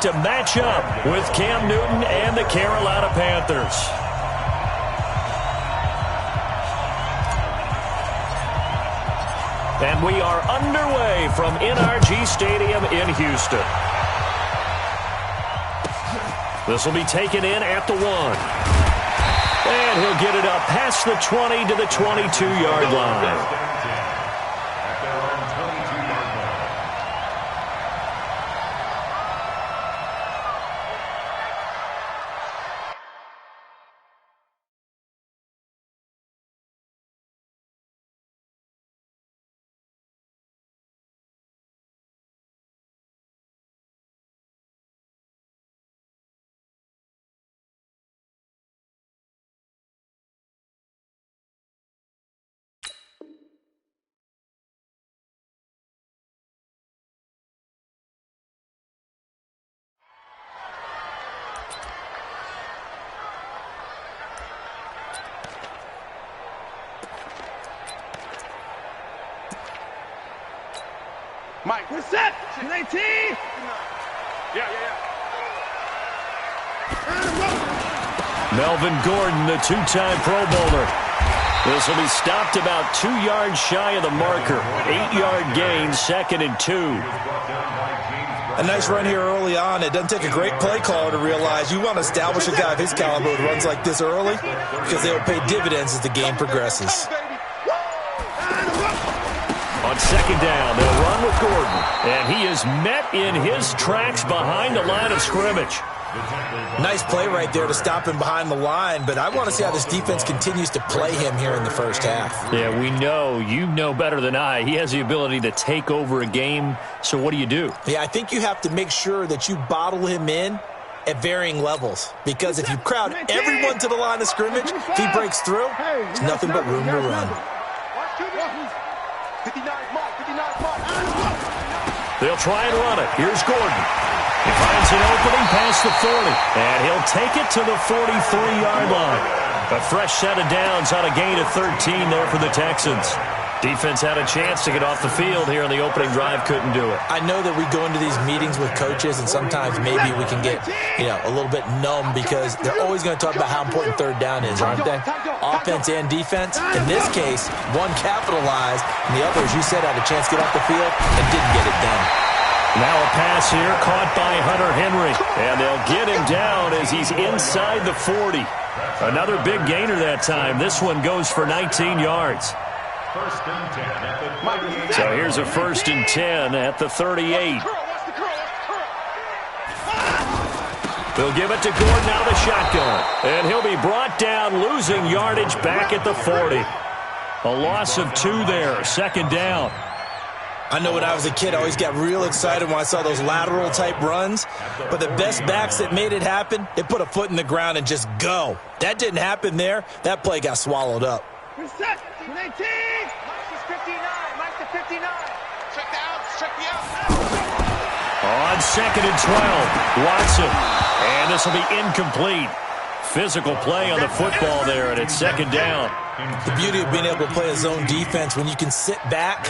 To match up with Cam Newton and the Carolina Panthers. And we are underway from NRG Stadium in Houston. This will be taken in at the 1. And he'll get it up past the 20 to the 22-yard line. Mike, we're set. 19. Yeah. Melvin Gordon, the two-time Pro Bowler. This will be stopped about 2 yards shy of the marker. 8-yard gain, 2nd and 2. A nice run here early on. It doesn't take a great play caller to realize you want to establish a guy of his caliber who runs like this early because they will pay dividends as the game progresses. On 2nd down, they'll run with Gordon. And he is met in his tracks behind the line of scrimmage. Nice play right there to stop him behind the line, but I want to see how this defense continues to play him here in the first half. Yeah, we know. You know better than I. He has the ability to take over a game, so what do you do? Yeah, I think you have to make sure that you bottle him in at varying levels, because if you crowd everyone to the line of scrimmage, if he breaks through, there's nothing but room to run. They'll try and run it. Here's Gordon. He finds an opening past the 40, and he'll take it to the 43-yard line. A fresh set of downs on a gain of 13 there for the Texans. Defense had a chance to get off the field here in the opening drive, couldn't do it. I know that we go into these meetings with coaches, and sometimes maybe we can get, a little bit numb because they're always going to talk about how important 3rd down is, aren't they? Offense and defense. In this case, one capitalized, and the other, as you said, had a chance to get off the field and didn't get it done. Now a pass here caught by Hunter Henry, and they'll get him down as he's inside the 40. Another big gainer that time. This one goes for 19 yards. So here's a 1st and 10 at the 38. They'll give it to Gordon out of the shotgun. And he'll be brought down, losing yardage back at the 40. A loss of 2 there, 2nd down. I know when I was a kid, I always got real excited when I saw those lateral-type runs. But the best backs that made it happen, they put a foot in the ground and just go. That didn't happen there. That play got swallowed up. We're set. 19. Mike to 59. Mike to 59. Check the outs. Check the outs. On 2nd and 12, Watson. And this will be incomplete. Physical play on the football there, and it's 2nd down. The beauty of being able to play a zone defense, when you can sit back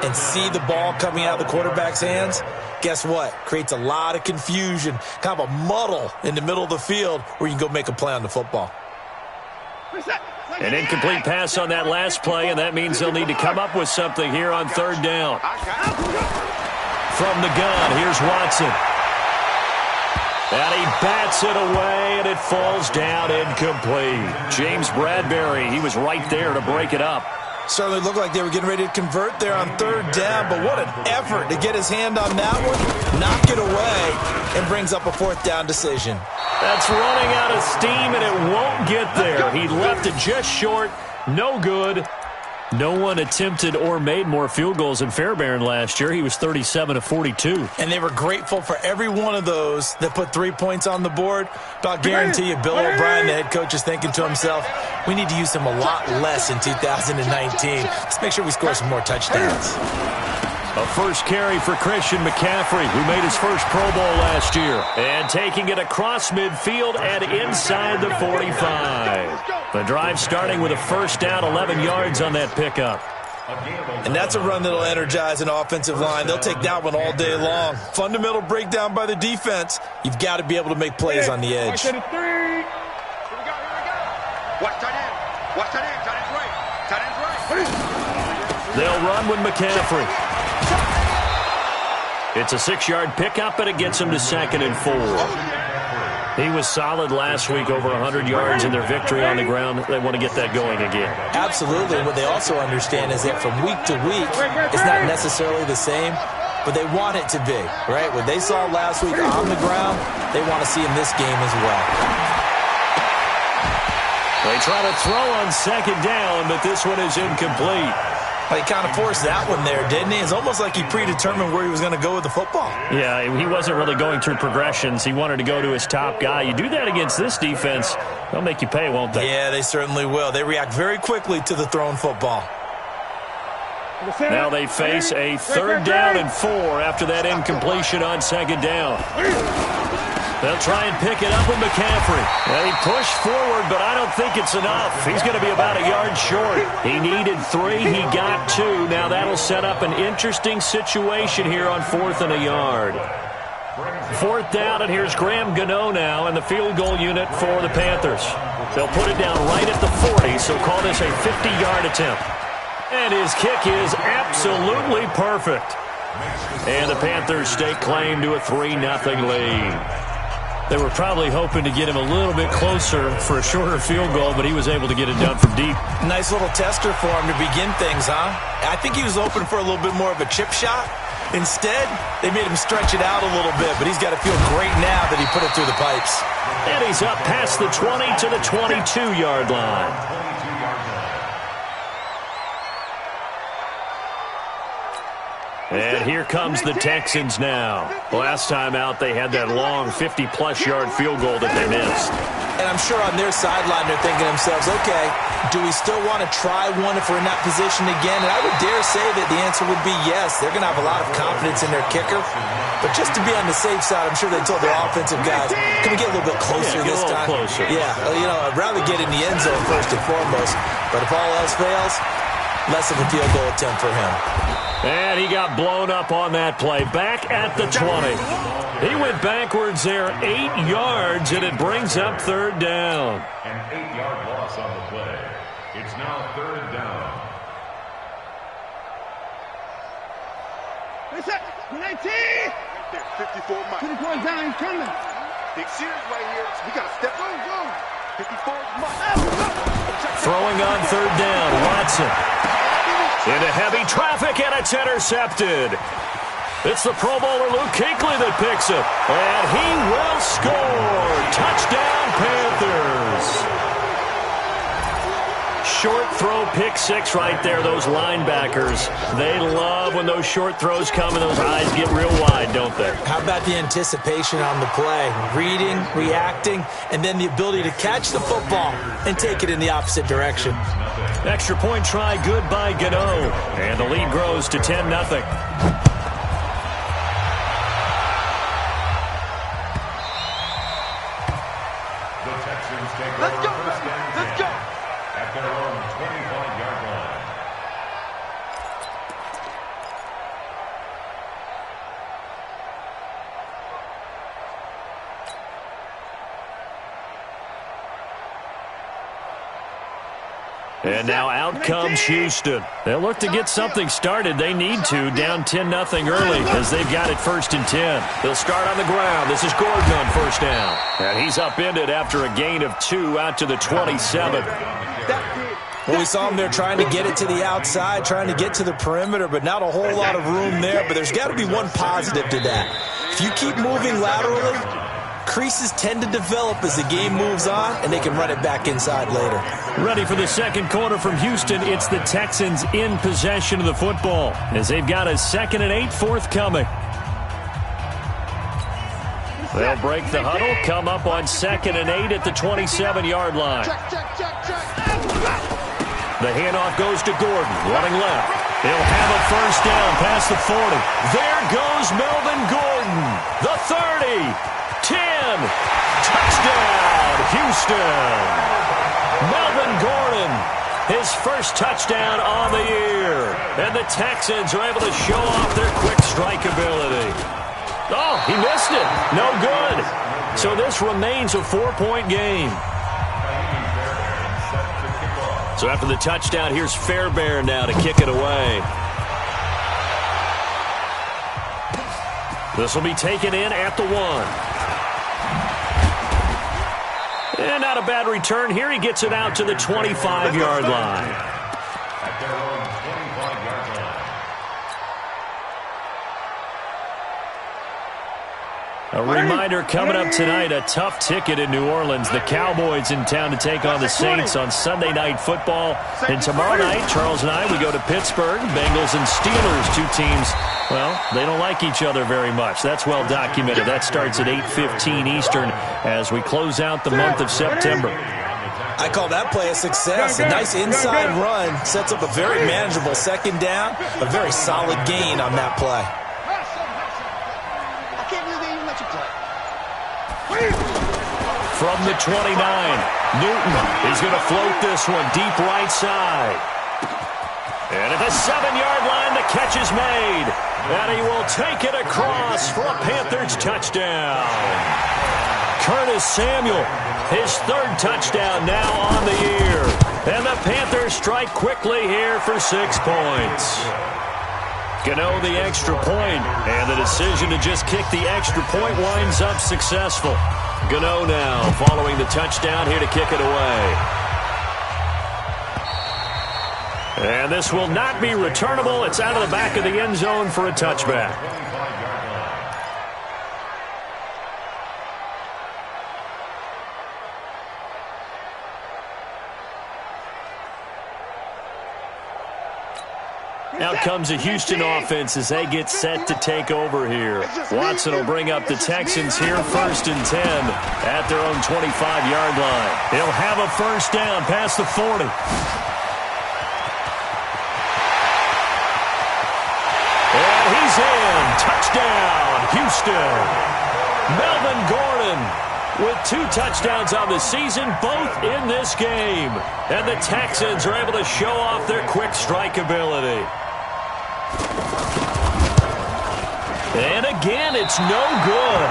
and see the ball coming out of the quarterback's hands, guess what? Creates a lot of confusion, kind of a muddle in the middle of the field where you can go make a play on the football. An incomplete pass on that last play, and that means they'll need to come up with something here on 3rd down. From the gun, here's Watson. And he bats it away, and it falls down incomplete. James Bradbury, he was right there to break it up. Certainly looked like they were getting ready to convert there on 3rd down, but what an effort to get his hand on that one, knock it away, and brings up a 4th down decision. That's running out of steam, and it won't get there. He left it just short. No good. No one attempted or made more field goals than Fairbairn last year. He was 37 of 42. And they were grateful for every one of those that put 3 points on the board. But I'll guarantee you, Bill O'Brien, the head coach, is thinking to himself, we need to use him a lot less in 2019. Let's make sure we score some more touchdowns. A first carry for Christian McCaffrey, who made his first Pro Bowl last year. And taking it across midfield and inside the 45. The drive starting with a 1st down, 11 yards on that pickup. And that's a run that'll energize an offensive line. They'll take that one all day long. Fundamental breakdown by the defense. You've got to be able to make plays on the edge. Here we go, here we go. Watch tight end. Watch tight end. Tight end's right. Tight end's right. They'll run with McCaffrey. It's a 6-yard pickup, and it gets him to 2nd and 4. He was solid last week, over 100 yards in their victory on the ground. They want to get that going again. Absolutely. And what they also understand is that from week to week, it's not necessarily the same, but they want it to be, right? What they saw last week on the ground, they want to see in this game as well. They try to throw on 2nd down, but this one is incomplete. Well, he kind of forced that one there, didn't he? It's almost like he predetermined where he was going to go with the football. Yeah, he wasn't really going through progressions. He wanted to go to his top guy. You do that against this defense, they'll make you pay, won't they? Yeah, they certainly will. They react very quickly to the thrown football. Now they face a 3rd down and 4 after that incompletion on 2nd down. They'll try and pick it up with McCaffrey. They push forward, but I don't think it's enough. He's going to be about a yard short. He needed 3. He got 2. Now that'll set up an interesting situation here on 4th and a yard. 4th down, and here's Graham Gano now in the field goal unit for the Panthers. They'll put it down right at the 40, so call this a 50-yard attempt. And his kick is absolutely perfect. And the Panthers stake claim to a 3-0 lead. They were probably hoping to get him a little bit closer for a shorter field goal, but he was able to get it done from deep. Nice little tester for him to begin things, huh? I think he was open for a little bit more of a chip shot. Instead, they made him stretch it out a little bit, but he's got to feel great now that he put it through the pipes. And he's up past the 20 to the 22-yard line. And here comes the Texans now. Last time out, they had that long 50-plus yard field goal that they missed. And I'm sure on their sideline, they're thinking to themselves, okay, do we still want to try one if we're in that position again? And I would dare say that the answer would be yes. They're going to have a lot of confidence in their kicker. But just to be on the safe side, I'm sure they told their offensive guys, can we get a little bit closer this time? Closer. Yeah, I'd rather get in the end zone first and foremost. But if all else fails, less of a field goal attempt for him. And he got blown up on that play. Back at the 20. He went backwards there 8 yards, and it brings up 3rd down. An 8-yard loss on the play. It's now 3rd down. What's that? 19! 54 Mike. 24 down, he's coming. Big series right here. We got to step on. Go. 54 Mike. Throwing on 3rd down, Watson. Into heavy traffic, and it's intercepted. It's the Pro Bowler Luke Kuechly that picks it. And he will score. Touchdown, Panthers. Short throw, pick 6 right there. Those linebackers, they love when those short throws come and those eyes get real wide, don't they? How about the anticipation on the play? Reading, reacting, and then the ability to catch the football and take it in the opposite direction. Extra point try, good by Gano. And the lead grows to 10-0. Let's go. Let's go. At their own 25-yard line. And now out comes Houston. They'll look to get something started. They need to, down 10-0 early as they've got it 1st and 10. They'll start on the ground. This is Gordon on 1st down. And he's upended after a gain of 2 out to the 27. Well, we saw him there trying to get it to the outside, trying to get to the perimeter, but not a whole lot of room there. But there's got to be one positive to that. If you keep moving laterally, creases tend to develop as the game moves on, and they can run it back inside later. Ready for the second quarter from Houston. It's the Texans in possession of the football as they've got a 2nd and 8 forthcoming. They'll break the huddle, come up on 2nd and 8 at the 27-yard line. The handoff goes to Gordon, running left. He'll have a 1st down past the 40. There goes Melvin Gordon, the 30, 10, touchdown, Houston. Melvin Gordon his first touchdown on the year. And the Texans are able to show off their quick strike ability. Oh, he missed it. No good. So this remains a 4-point game. So after the touchdown, here's Fairbairn now to kick it away. This will be taken in at the 1. And not a bad return here. He gets it out to the 25-yard line. A reminder coming up tonight, a tough ticket in New Orleans. The Cowboys in town to take on the Saints on Sunday Night Football. And tomorrow night, Charles and I, we go to Pittsburgh. Bengals and Steelers, two teams, well, they don't like each other very much. That's well documented. That starts at 8:15 Eastern as we close out the month of September. I call that play a success. A nice inside run sets up a very manageable second down. A very solid gain on that play. From the 29, Newton is going to float this one deep right side. And at the 7-yard line, the catch is made. And he will take it across for a Panthers touchdown. Curtis Samuel, his third touchdown now on the year. And the Panthers strike quickly here for 6 points. Gano the extra point, and the decision to just kick the extra point winds up successful. Gano now following the touchdown here to kick it away. And this will not be returnable. It's out of the back of the end zone for a touchback. Out comes the Houston offense as they get set to take over here. Watson will bring up the Texans here 1st and 10 at their own 25-yard line. He'll have a first down past the 40. And he's in. Touchdown, Houston. Melvin Gordon with 2 touchdowns on the season, both in this game. And the Texans are able to show off their quick strike ability. And again, it's no good.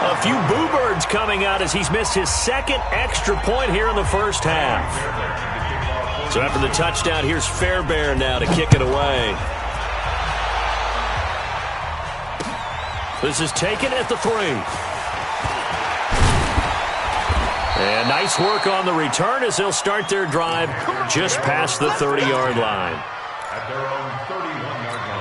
A few boo birds coming out as he's missed his second extra point here in the first half. So after the touchdown, here's Fairbairn now to kick it away. This is taken at the 3. And nice work on the return as they'll start their drive just past the 30-yard line. At their own 31-yard line.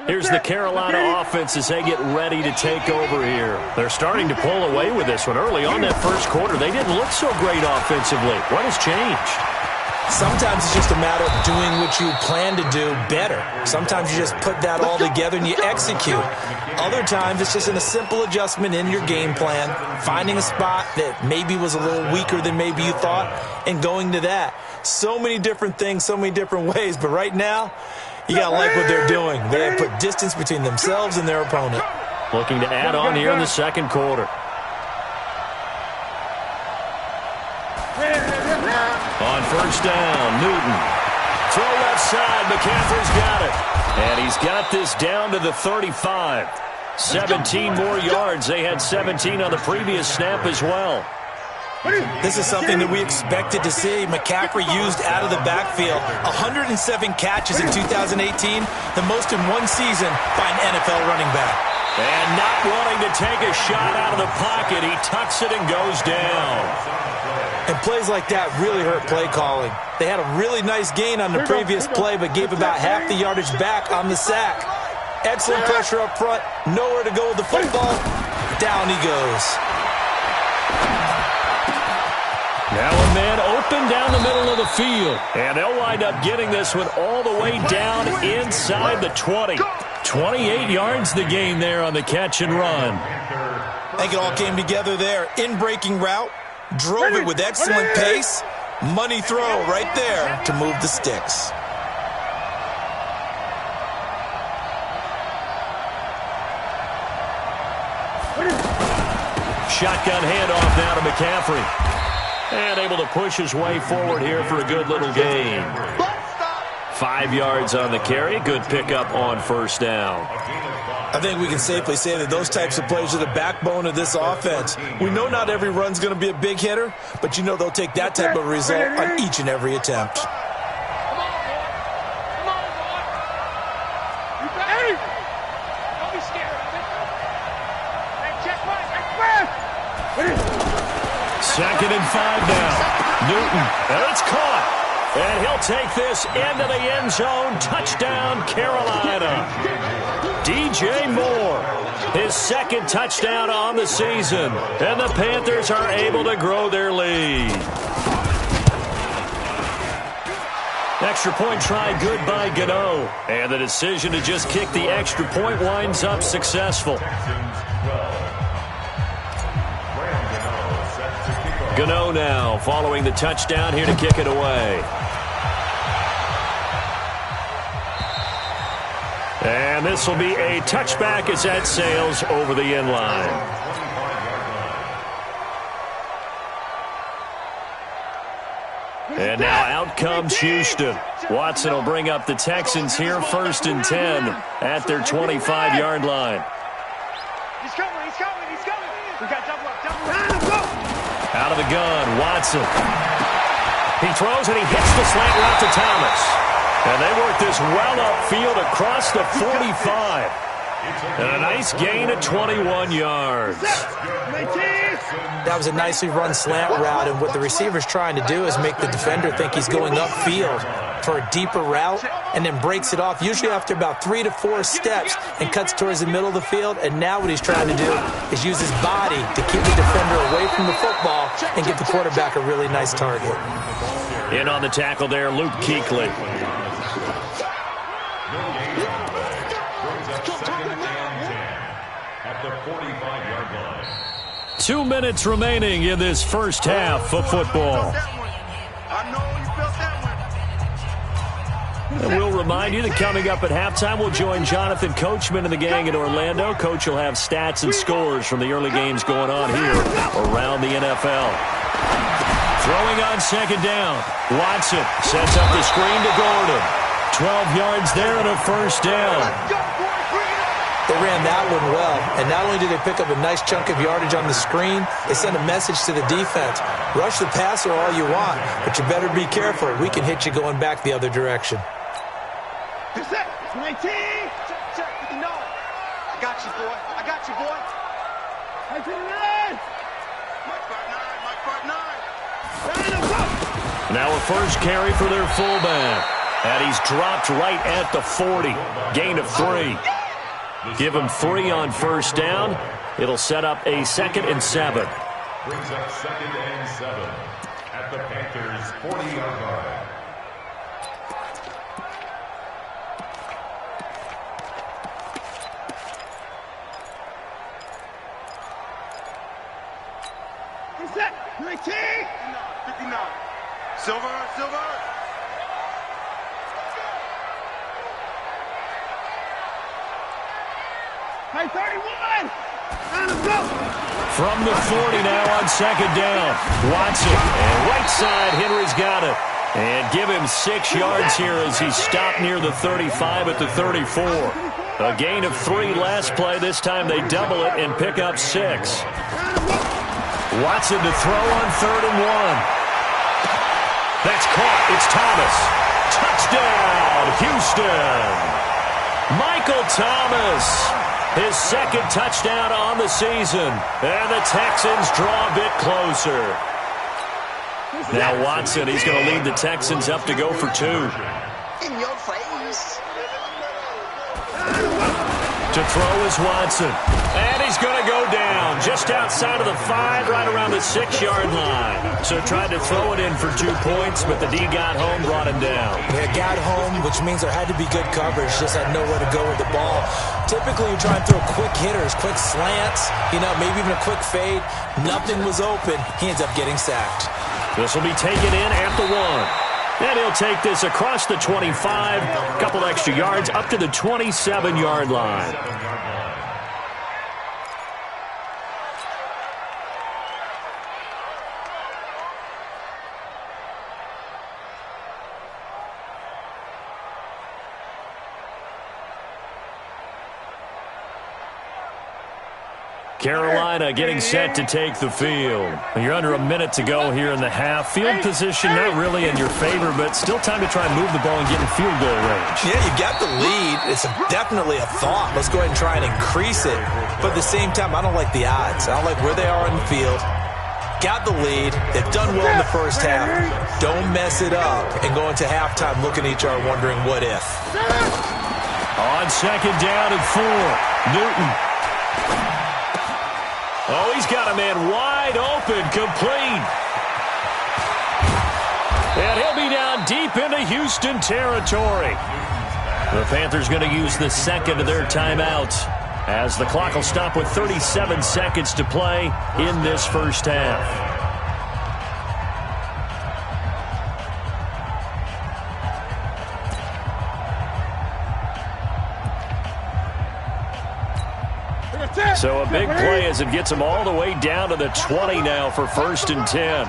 Here's the Carolina offense as they get ready to take over here. They're starting to pull away with this one. Early on that first quarter, they didn't look so great offensively. What has changed? Sometimes it's just a matter of doing what you plan to do better. Sometimes you just put that all together and you execute. Other times it's just a simple adjustment in your game plan, finding a spot that maybe was a little weaker than maybe you thought, and going to that. So many different things, so many different ways, but right now, you got to like what they're doing. They have put distance between themselves and their opponent. Looking to add on here in the second quarter. On first down, Newton. Throw left side, McCaffrey's got it. And he's got this down to the 35. 17 more yards. They had 17 on the previous snap as well. This is something that we expected to see. McCaffrey used out of the backfield. 107 catches in 2018, the most in one season by an NFL running back. And not wanting to take a shot out of the pocket, he tucks it and goes down. And plays like that really hurt play calling. They had a really nice gain on the previous play, but gave about half the yardage back on the sack. Excellent pressure up front. Nowhere to go with the football. Down he goes. Now a man open down the middle of the field. And they'll wind up getting this one all the way down inside the 20. 28 yards the gain there on the catch and run. I think it all came together there. In-breaking route. Drove it with excellent pace. Money throw right there to move the sticks. shotgun handoff now to McCaffrey. And able to push his way forward here for a good little gain. 5 yards on the carry. Good pickup on first down. I think we can safely say that those types of plays are the backbone of this offense. We know not every run's going to be a big hitter, but you know they'll take that type of result on each and every attempt. Second and 5 now. Newton, and it's caught. And he'll take this into the end zone. Touchdown, Carolina. DJ Moore, his second touchdown on the season. And the Panthers are able to grow their lead. Extra point try good by Gano. And the decision to just kick the extra point winds up successful. Gano now following the touchdown here to kick it away. And this will be a touchback as that sails over the end line. And now out comes Houston. Watson will bring up the Texans here, 1st and 10 at their 25-yard line. He's coming, he's coming, he's coming. We got double up. Out of the gun, Watson. He throws and he hits the slant route to Thomas. And they work this well upfield across the 45. And a nice gain of 21 yards. That was a nicely run slant route, and what the receiver's trying to do is make the defender think he's going upfield for a deeper route and then breaks it off, usually after about 3 to 4 steps, and cuts towards the middle of the field. And now what he's trying to do is use his body to keep the defender away from the football and give the quarterback a really nice target. In on the tackle there, Luke Kuechly. At the 45-yard line. 2 minutes remaining in this first half of football. And we'll remind you that coming up at halftime, we'll join Jonathan Coachman and the gang in Orlando. Coach will have stats and scores from the early games going on here around the NFL. Throwing on second down. Watson sets up the screen to Gordon. 12 yards there and a first down. They ran that one well, and not only did they pick up a nice chunk of yardage on the screen, they sent a message to the defense. Rush the passer all you want, but you better be careful. We can hit you going back the other direction. I got you, boy. I got you, boy. Now a first carry for their fullback. And he's dropped right at the 40. Gain of 3. Give him 3 on first down. It'll set up a 2nd and 7. Brings up 2nd and 7 at the Panthers' 40-yard line. Who's that? 19? 59. Silver, silver. Hey, 31! From the 40 now on second down. Watson, and right side, Henry's got it. And give him 6 yards here as he stopped near the 35 at the 34. A gain of 3 last play. This time they double it and pick up 6. Watson to throw on 3rd and 1. That's caught. It's Thomas. Touchdown, Houston. Michael Thomas. His 2nd touchdown on the season. And the Texans draw a bit closer. Now Watson, he's going to lead the Texans up to go for 2. In your face. To throw is Watson. And he's going to go down just outside of the 5, right around the 6-yard line. So tried to throw it in for 2 points, but the D got home, brought him down. Yeah, got home, which means there had to be good coverage, just had nowhere to go with the ball. Typically, you try and throw quick hitters, quick slants, maybe even a quick fade. Nothing was open. He ends up getting sacked. This will be taken in at the 1. And he'll take this across the 25, couple extra yards up to the 27-yard line. Carolina getting set to take the field. You're under a minute to go here in the half. Field position not really in your favor, but still time to try and move the ball and get in field goal range. Yeah, you got the lead. It's definitely a thought. Let's go ahead and try and increase it. But at the same time, I don't like the odds. I don't like where they are on the field. Got the lead. They've done well in the first half. Don't mess it up and go into halftime looking at each other wondering what if. On second down and 4, Newton. Oh, he's got a man wide open, complete. And he'll be down deep into Houston territory. The Panthers going to use the second of their timeouts, as the clock will stop with 37 seconds to play in this first half. So a big play as it gets them all the way down to the 20 now for 1st and 10.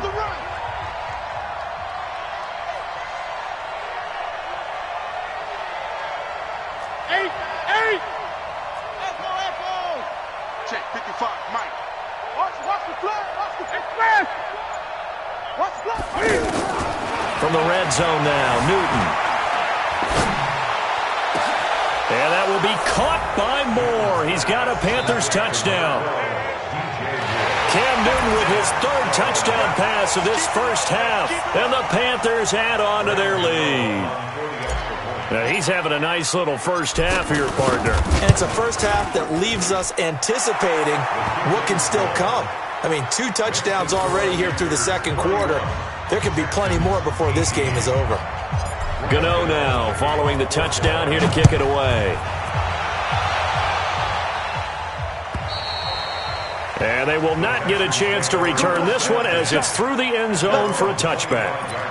Check 55, Mike. Watch the play. Watch the play. From the red zone now, Newton. And that will be caught by Moore. He's got a Panthers touchdown. Cam Newton with his 3rd touchdown pass of this first half. And the Panthers add on to their lead. Now he's having a nice little first half here, partner. And it's a first half that leaves us anticipating what can still come. I mean, 2 touchdowns already here through the second quarter. There could be plenty more before this game is over. Gano now following the touchdown here to kick it away. And they will not get a chance to return this one as it's through the end zone for a touchback.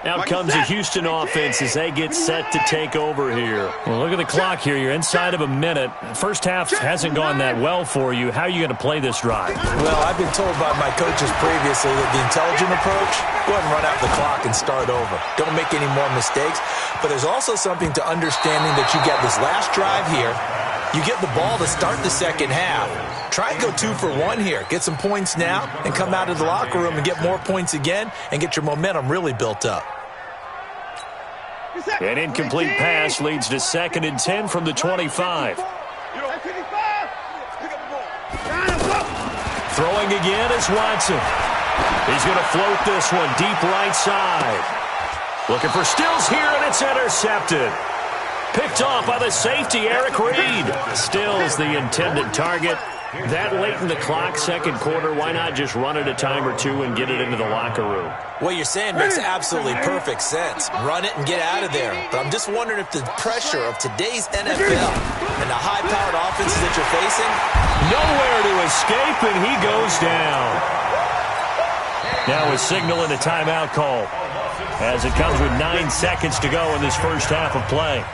Out comes the Houston offense as they get set to take over here. Well, look at the clock here. You're inside of a minute. First half hasn't gone that well for you. How are you going to play this drive? Well, I've been told by my coaches previously that the intelligent approach, go ahead and run out the clock and start over. Don't make any more mistakes. But there's also something to understanding that you get this last drive here. You get the ball to start the second half. Try and go 2 for 1 here. Get some points now and come out of the locker room and get more points again and get your momentum really built up. An incomplete pass leads to 2nd and 10 from the 25. Throwing again is Watson. He's going to float this one deep right side. Looking for Stills here, and it's intercepted. Picked off by the safety, Eric Reed. Stills the intended target. That late in the clock, second quarter, why not just run it a time or two and get it into the locker room? What you're saying makes absolutely perfect sense. Run it and get out of there. But I'm just wondering if the pressure of today's NFL and the high-powered offenses that you're facing. Nowhere to escape, and he goes down. Now a signal and a timeout call as it comes with 9 seconds to go in this first half of play.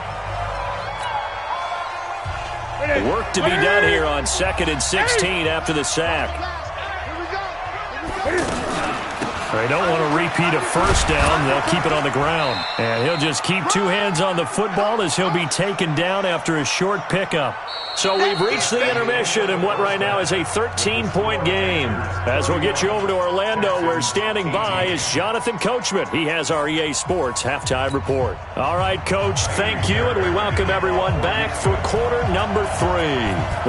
Work to be done here on 2nd and 16 after the sack. They don't want to repeat a first down. They'll keep it on the ground. And he'll just keep 2 hands on the football as he'll be taken down after a short pickup. So we've reached the intermission in what right now is a 13-point game. As we'll get you over to Orlando, where standing by is Jonathan Coachman. He has our EA Sports halftime report. All right, Coach, thank you, and we welcome everyone back for quarter number 3.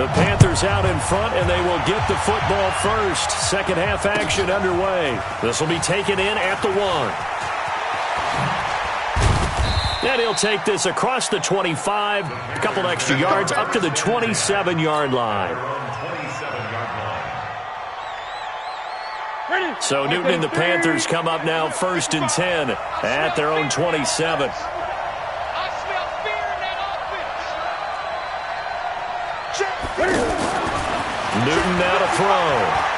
The Panthers out in front, and they will get the football first. Second half action underway. This will be taken in at the 1. And he'll take this across the 25, a couple extra yards, up to the 27-yard line. So Newton and the Panthers come up now 1st and 10 at their own 27. Newton now to throw.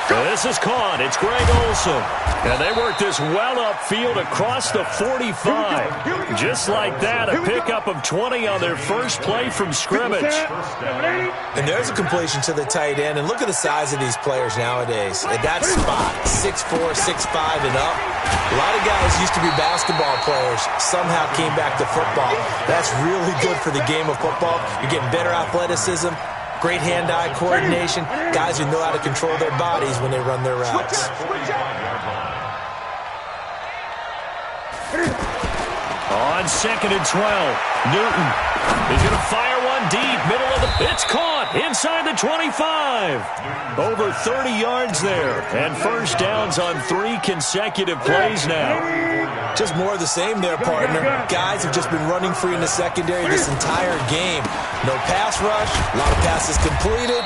This is caught. It's Greg Olsen. And they work this well upfield across the 45. Just like that, a pickup of 20 on their first play from scrimmage. And there's a completion to the tight end. And look at the size of these players nowadays. At that spot, 6'4", 6'5", and up. A lot of guys used to be basketball players, somehow came back to football. That's really good for the game of football. You're getting better athleticism, great hand-eye coordination, guys who know how to control their bodies when they run their routes. On 2nd and 12, Newton is going to fire one deep, middle of the... It's caught inside the 25. Over 30 yards there, and first downs on 3 consecutive plays now. Just more of the same there, partner. Guys have just been running free in the secondary this entire game. No pass rush, a lot of passes completed.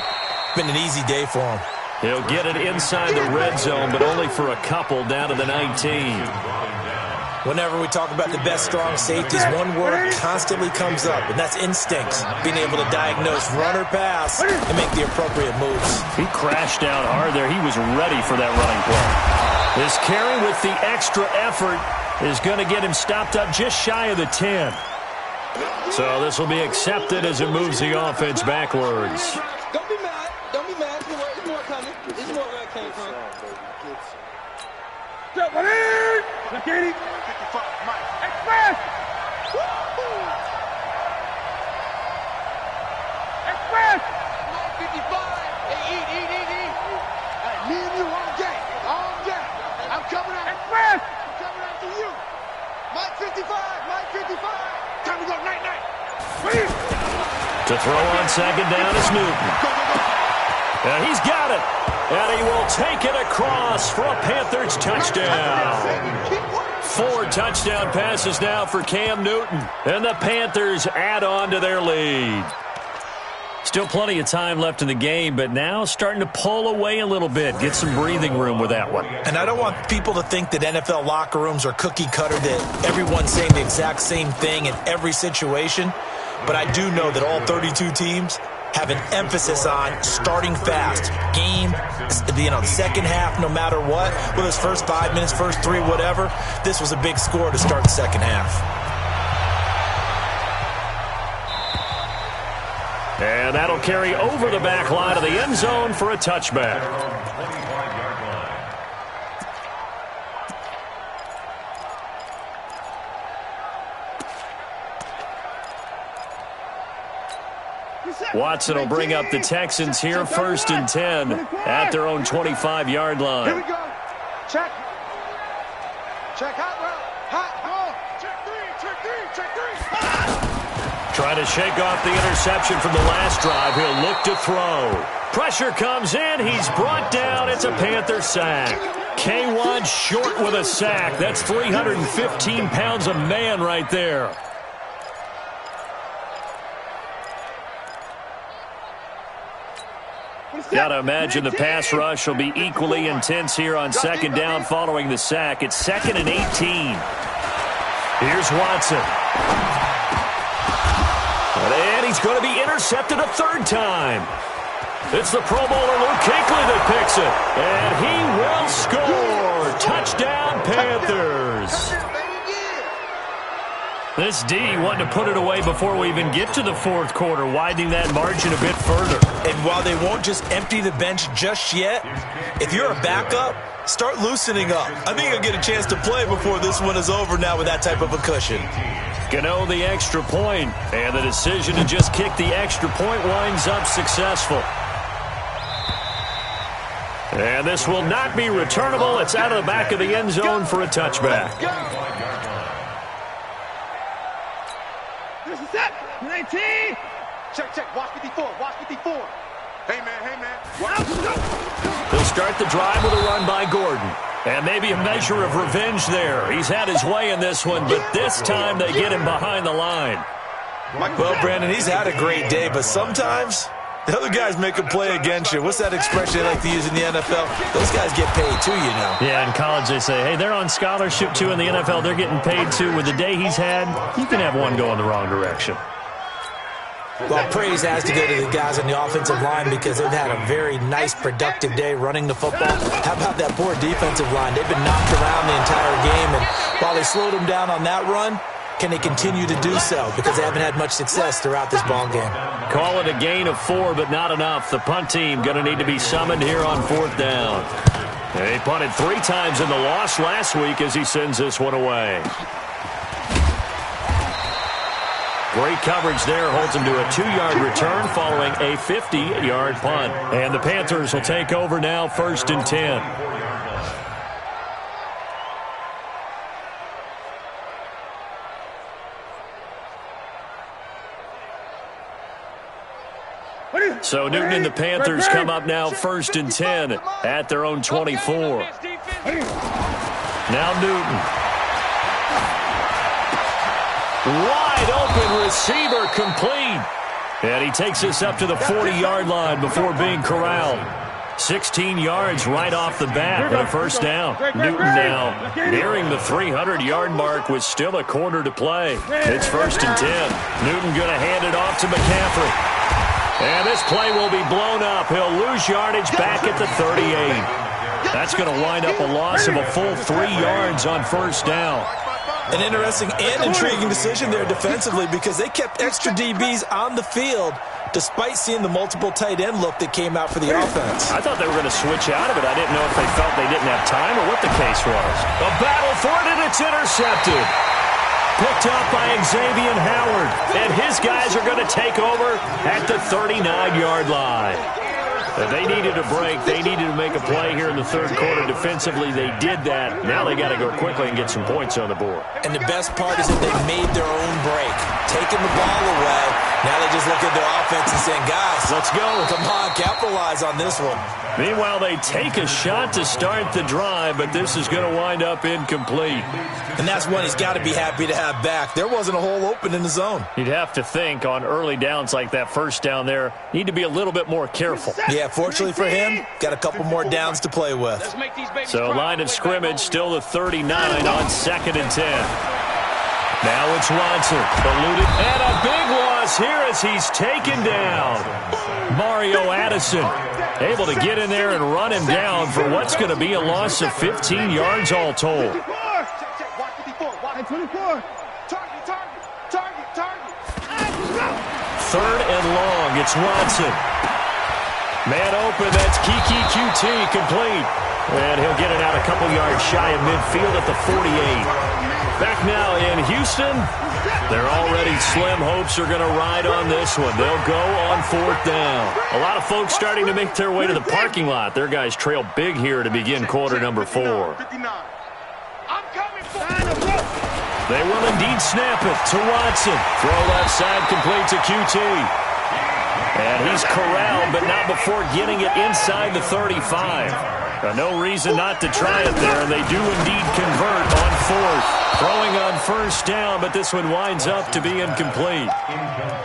Been an easy day for him. He'll get it inside the red zone, but only for a couple down to the 19. Whenever we talk about the best strong safeties, one word constantly comes up, and that's instincts. Being able to diagnose run or pass and make the appropriate moves. He crashed down hard there. He was ready for that running play. This carry with the extra effort is going to get him stopped up just shy of the 10. So this will be accepted as it moves the offense backwards. Don't be mad. Don't be mad. There's more coming. There's more where it came from. Express! Express! 55. Hey, eat. Hey, me and you all day. All day. I'm coming out. Express! I'm coming after you. Mike 55. Time to go night-night. To throw on 2nd down is Newton. And he's got it. And he will take it across for a Panthers touchdown. 4 touchdown passes now for Cam Newton. And the Panthers add on to their lead. Still plenty of time left in the game, but now starting to pull away a little bit. Get some breathing room with that one. And I don't want people to think that NFL locker rooms are cookie cutter, that everyone's saying the exact same thing in every situation. But I do know that all 32 teams have an emphasis on starting fast. Game, second half, no matter what. Whether it's first 5 minutes, first 3, whatever. This was a big score to start the second half. And that'll carry over the back line of the end zone for a touchback. Watson will bring up the Texans here, 1st and 10 at their own 25-yard line. Here we go. Check. Check hot route. Hot ball. Check three. Trying to shake off the interception from the last drive. He'll look to throw. Pressure comes in. He's brought down. It's a Panther sack. K1 short with a sack. That's 315 pounds a man right there. Got to imagine the pass rush will be equally intense here on 2nd down following the sack. It's 2nd and 18. Here's Watson. And he's going to be intercepted a 3rd time. It's the Pro Bowler Luke Kuechly that picks it. And he will score. Touchdown, Panthers. This D wanting to put it away before we even get to the 4th quarter, widening that margin a bit further. And while they won't just empty the bench just yet, if you're a backup, start loosening up. I think you'll get a chance to play before this one is over now with that type of a cushion. Gano the extra point, and the decision to just kick the extra point winds up successful. And this will not be returnable. It's out of the back of the end zone for a touchback. This is it. 19. Check. Watch 54. Hey, man. They'll start the drive with a run by Gordon. And maybe a measure of revenge there. He's had his way in this one, but this time they get him behind the line. Well, Brandon, he's had a great day, but sometimes the other guys make a play against you. What's that expression they like to use in the NFL? Those guys get paid too, you know. Yeah, in college they say, hey, they're on scholarship too. In the NFL, they're getting paid too. With the day he's had, you can have one go in the wrong direction. Well, praise has to go to the guys on the offensive line because they've had a very nice, productive day running the football. How about that poor defensive line? They've been knocked around the entire game, and while they slowed them down on that run, can they continue to do so? Because they haven't had much success throughout this ball game. Call it a gain of 4, but not enough. The punt team going to need to be summoned here on 4th down. They punted 3 times in the loss last week as he sends this one away. Great coverage there, holds him to a 2-yard return following a 50-yard punt. And the Panthers will take over now, 1st and 10. So Newton and the Panthers come up now 1st and 10 at their own 24. Now Newton. Wide open receiver complete. And he takes this up to the 40-yard line before being corralled. 16 yards right off the bat for the 1st down. Newton now nearing the 300-yard mark with still a quarter to play. It's 1st and 10. Newton going to hand it off to McCaffrey. And this play will be blown up. He'll lose yardage back at the 38. That's going to wind up a loss of a full 3 yards on 1st down. An interesting and intriguing decision there defensively because they kept extra DBs on the field despite seeing the multiple tight end look that came out for the offense. I thought they were going to switch out of it. I didn't know if they felt they didn't have time or what the case was. A battle for it, and it's intercepted. Picked up by Xavier Howard, and his guys are going to take over at the 39-yard line. They needed a break. They needed to make a play here in the 3rd quarter. Defensively, they did that. Now they got to go quickly and get some points on the board. And the best part is that they made their own break, taking the ball away. Now they just look at their offense and saying, guys, let's go. Come on, capitalize on this one. Meanwhile, they take a shot to start the drive, but this is going to wind up incomplete. And that's one he's got to be happy to have back. There wasn't a hole open in the zone. You'd have to think on early downs like that 1st down there, need to be a little bit more careful. Yeah, fortunately for him, got a couple more downs to play with. So line of scrimmage, still the 39 on 2nd and 10. Now it's Watson, eluded, and a big loss here as he's taken down. Mario Addison able to get in there and run him down for what's going to be a loss of 15 yards all told. 3rd and long, it's Watson. Man open, that's Kiki QT complete. And he'll get it out a couple yards shy of midfield at the 48. Back now in Houston. Their already slim hopes are going to ride on this one. They'll go on 4th down. A lot of folks starting to make their way to the parking lot. Their guys trail big here to begin quarter number 4. They will indeed snap it to Watson. Throw left side complete to QT. And he's corralled, but not before getting it inside the 35. No reason not to try it there, and they do indeed convert on 4th. Throwing on 1st down, but this one winds up to be incomplete.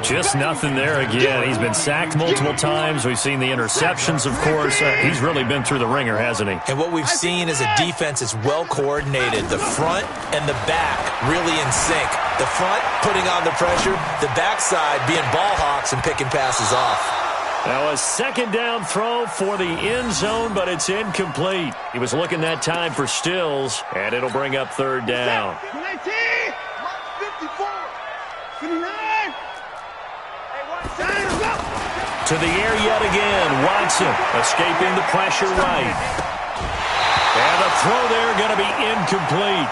Just nothing there again. He's been sacked multiple times. We've seen the interceptions, of course. He's really been through the ringer, hasn't he? And what we've seen is a defense that's well coordinated. The front and the back really in sync. The front putting on the pressure, the backside being ball hawks and picking passes off. Now a 2nd down throw for the end zone, but it's incomplete. He was looking that time for Stills, and it'll bring up 3rd down. To the air yet again. Watson escaping the pressure right. And the throw there going to be incomplete.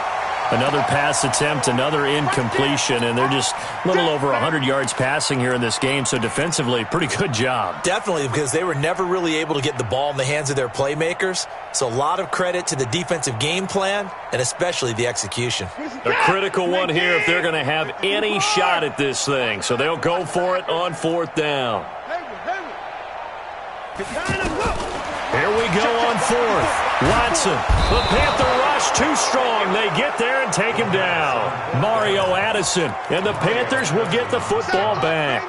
Another pass attempt, another incompletion, and they're just a little over 100 yards passing here in this game, so defensively, pretty good job. Definitely, because they were never really able to get the ball in the hands of their playmakers, so a lot of credit to the defensive game plan, and especially the execution. A critical one here if they're going to have any shot at this thing, so they'll go for it on 4th down. Here we go on 4th. Watson, the Panther rush too strong. They get there and take him down. Mario Addison, and the Panthers will get the football back.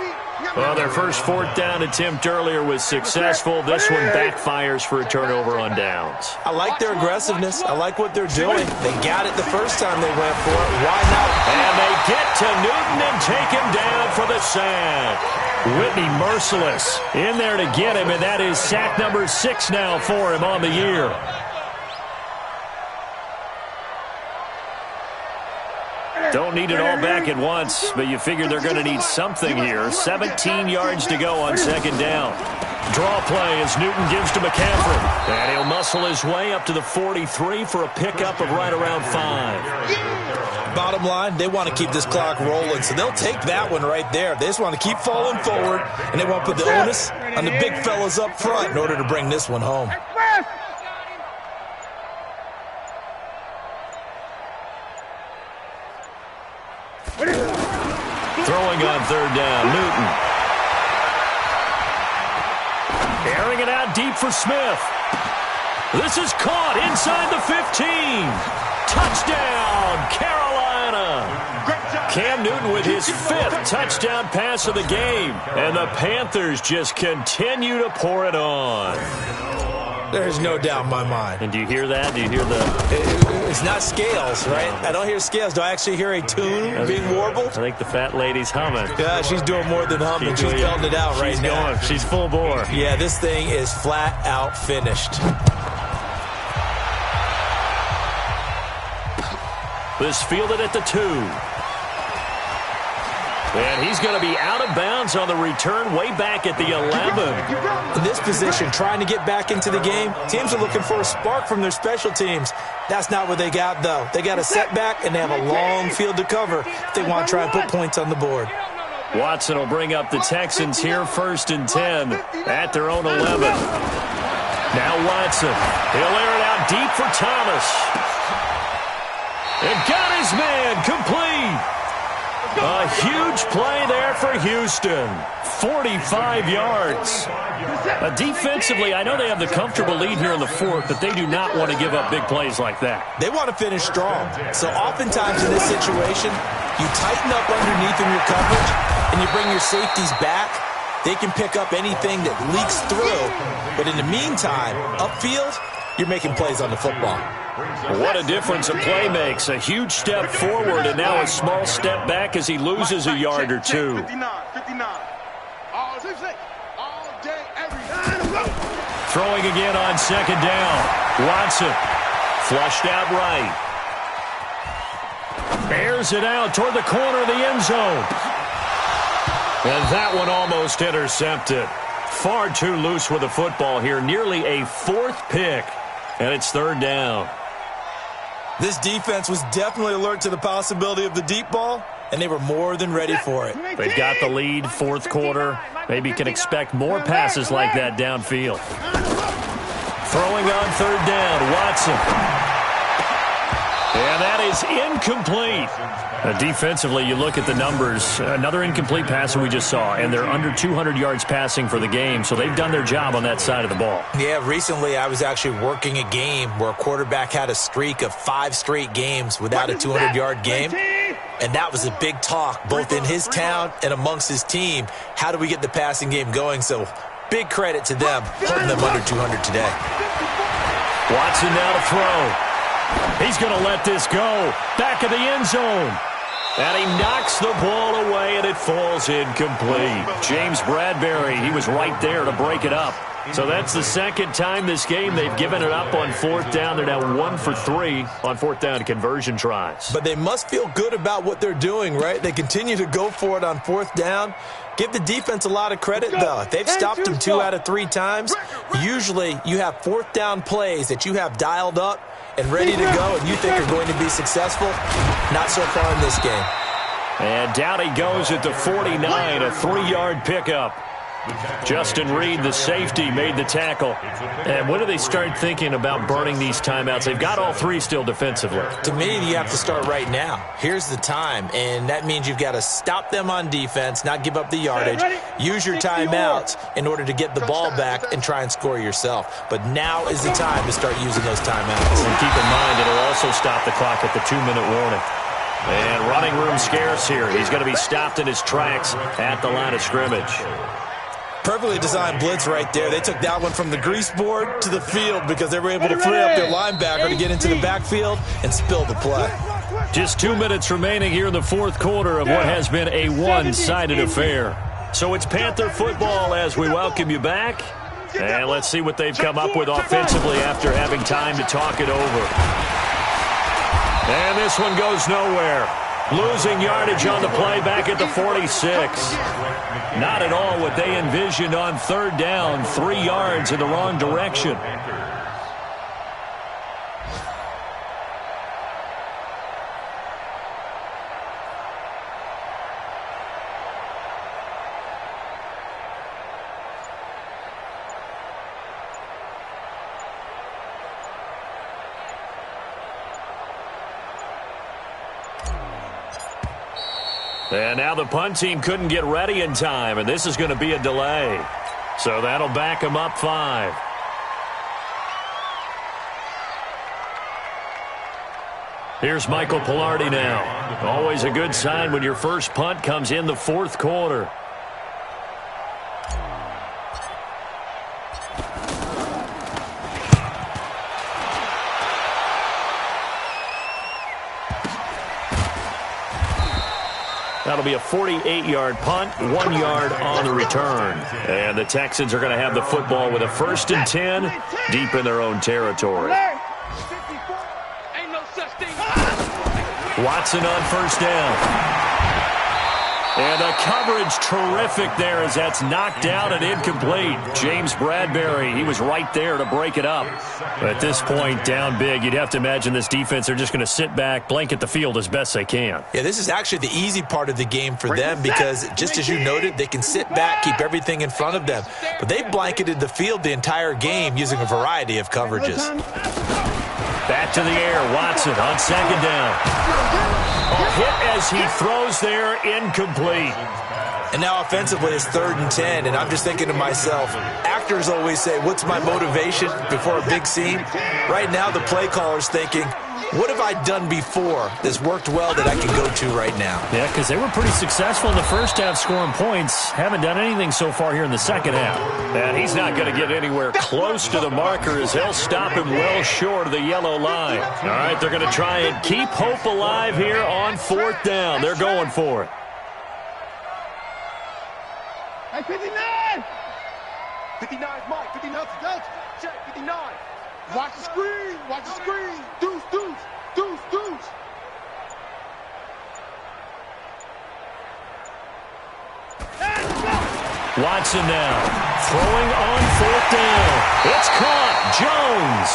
Well, their first fourth down attempt earlier was successful. This one backfires for a turnover on downs. I like their aggressiveness. I like what they're doing. They got it the first time they went for it. Why not? And they get to Newton and take him down for the sack. Whitney merciless in there to get him, and that is sack number 6 now for him on the year. Don't need it all back at once, but you figure they're going to need something here. 17 yards to go on second down. Draw play as Newton gives to McCaffrey. And he'll muscle his way up to the 43 for a pickup of right around 5. Bottom line, they want to keep this clock rolling, so they'll take that one right there. They just want to keep falling forward, and they want to put the onus on the big fellas up front in order to bring this one home. Throwing on third down, Newton. Airing it out deep for Smith. This is caught inside the 15. Touchdown, Carolina. Cam Newton with his 5th touchdown pass of the game. And the Panthers just continue to pour it on. There's no doubt in my mind. And do you hear that? Do you hear the... It's not scales, right? I don't hear scales. Do I actually hear a tune being warbled? I think the fat lady's humming. Yeah, she's doing more than humming. She's belting it out right now. Going. She's full bore. Yeah, this thing is flat out finished. This fielded at the 2. And he's going to be out of bounds on the return way back at the 11. In this position, trying to get back into the game, teams are looking for a spark from their special teams. That's not what they got, though. They got a setback, and they have a long field to cover if they want to try and put points on the board. Watson will bring up the Texans here, 1st and 10 at their own 11. Now Watson. He'll air it out deep for Thomas. And got his man complete. A huge play there for Houston. 45 yards. Defensively, I know they have the comfortable lead here in the 4th, but they do not want to give up big plays like that. They want to finish strong. So oftentimes in this situation, you tighten up underneath in your coverage, and you bring your safeties back. They can pick up anything that leaks through. But in the meantime, upfield, you're making plays on the football. What a difference a play makes. A huge step forward and now a small step back as he loses a yard or 2. Throwing again on second down. Watson flushed out right. Airs it out toward the corner of the end zone. And that one almost intercepted. Far too loose with the football here. Nearly a 4th pick. And it's 3rd down. This defense was definitely alert to the possibility of the deep ball, and they were more than ready for it. They've got the lead, 4th quarter. Maybe can expect more passes like that downfield. Throwing on 3rd down, Watson. And that is incomplete. Defensively, you look at the numbers. Another incomplete passer we just saw, and they're under 200 yards passing for the game, so they've done their job on that side of the ball. Yeah, recently I was actually working a game where a quarterback had a streak of 5 straight games without a 200-yard game, and that was a big talk both in his town and amongst his team. How do we get the passing game going? So big credit to them, putting them under 200 today. Watson now to throw. He's going to let this go. Back of the end zone. And he knocks the ball away, and it falls incomplete. James Bradbury, he was right there to break it up. So that's the 2nd time this game they've given it up on 4th down. They're now 1 for 3 on 4th down conversion tries. But they must feel good about what they're doing, right? They continue to go for it on 4th down. Give the defense a lot of credit, though. If they've stopped them 2 out of 3 times, usually you have 4th down plays that you have dialed up and ready to go and you think are going to be successful. Not so far in this game. And down he goes at the 49, a 3-yard pickup. Justin Reed, the safety, made the tackle. And when do they start thinking about burning these timeouts? They've got all 3 still defensively. To me, you have to start right now. Here's the time, and that means you've got to stop them on defense, not give up the yardage, use your timeouts in order to get the ball back and try and score yourself. But now is the time to start using those timeouts. And keep in mind, it'll also stop the clock at the 2-minute warning. And running room scarce here. He's going to be stopped in his tracks at the line of scrimmage. Perfectly designed blitz right there. They took that one from the grease board to the field because they were able to free up their linebacker to get into the backfield and spill the play. Just 2 minutes remaining here in the fourth quarter of what has been a one-sided affair. So it's Panther football as we welcome you back. And let's see what they've come up with offensively after having time to talk it over. And this one goes nowhere. Losing yardage on the play back at the 46. Not at all what they envisioned on third down. 3 yards in the wrong direction. And now the punt team couldn't get ready in time, and this is going to be a delay. So that'll back them up 5. Here's Michael Pilardi now. Always a good sign when your first punt comes in the fourth quarter. That'll be a 48-yard punt, 1 yard on the return. And the Texans are going to have the football with a 1st and 10 deep in their own territory. Watson on first down. And the coverage terrific there as that's knocked down and incomplete. James Bradbury, he was right there to break it up. But at this point, down big, you'd have to imagine this defense, they're just going to sit back, blanket the field as best they can. Yeah, this is actually the easy part of the game for them because, just as you noted, they can sit back, keep everything in front of them. But they've blanketed the field the entire game using a variety of coverages. Back to the air, Watson on second down. A hit as he throws there, incomplete. And now offensively it's 3rd and 10, and I'm just thinking to myself, actors always say, what's my motivation before a big scene? Right now the play caller's thinking, what have I done before that's worked well that I can go to right now? Yeah, because they were pretty successful in the first half scoring points. Haven't done anything so far here in the second half. And he's not going to get anywhere close to the marker as they'll stop him well short of the yellow line. All right, they're going to try and keep hope alive here on 4th down. They're going for it. Hey, 59! 59 is Mike. 59 check, 59. Watch the screen. Watch the screen. Deuce, deuce, deuce, deuce. Watson now throwing on 4th down. It's caught. Jones.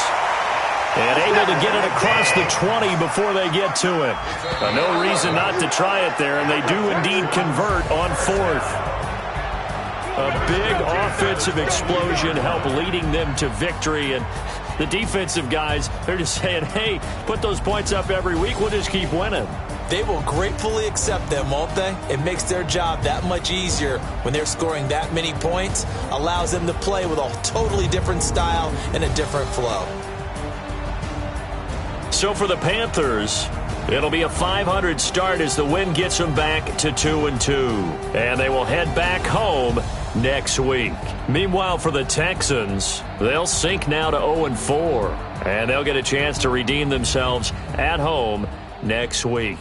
And able to get it across the 20 before they get to him. No reason not to try it there, and they do indeed convert on 4th. A big offensive explosion helped leading them to victory, and the defensive guys, they're just saying, hey, put those points up every week, we'll just keep winning. They will gratefully accept them, won't they? It makes their job that much easier when they're scoring that many points, allows them to play with a totally different style and a different flow. So for the Panthers, it'll be a 500 start as the win gets them back to 2-2. And they will head back home next week. Meanwhile, for the Texans, they'll sink now to 0-4. And they'll get a chance to redeem themselves at home next week.